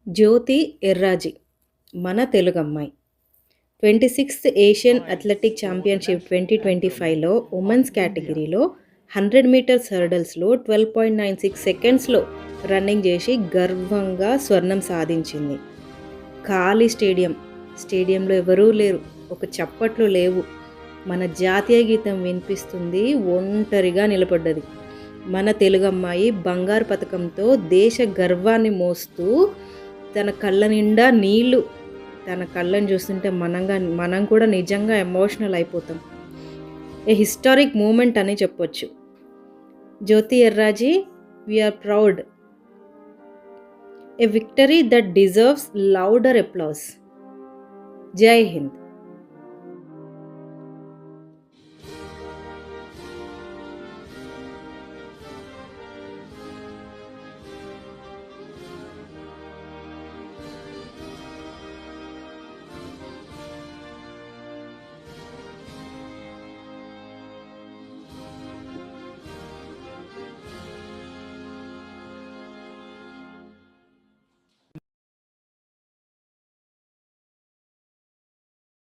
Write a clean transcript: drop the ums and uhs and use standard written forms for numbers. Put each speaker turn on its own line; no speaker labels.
జ్యోతి ఎర్రాజి మన తెలుగమ్మాయి. 26థ్ Asian athletic championship 2025లో women's కేటగిరీలో 100 metres హర్డిల్స్‌లో 12.96 సెకండ్స్‌లో రన్నింగ్ చేసి గర్వంగా స్వర్ణం సాధించింది. ఖాళీ స్టేడియంలో ఎవరూ లేరు. ఒక చప్పట్లు లేవు. మన జాతీయ గీతం వినిపిస్తుంది. ఒంటరిగా నిలబడ్డది. మన తెలుగమ్మాయి బంగారు పతకంతో దేశ గర్వాన్ని మోస్తూ తన కళ్ళ నిండా నీళ్ళు. తన కళ్ళని చూస్తుంటే మనం కూడా నిజంగా ఎమోషనల్ అయిపోతాం. ఏ హిస్టారిక్ మూమెంట్ అని చెప్పొచ్చు. Jyothi Yarraji, we are proud. A victory that deserves louder applause. Jai Hind.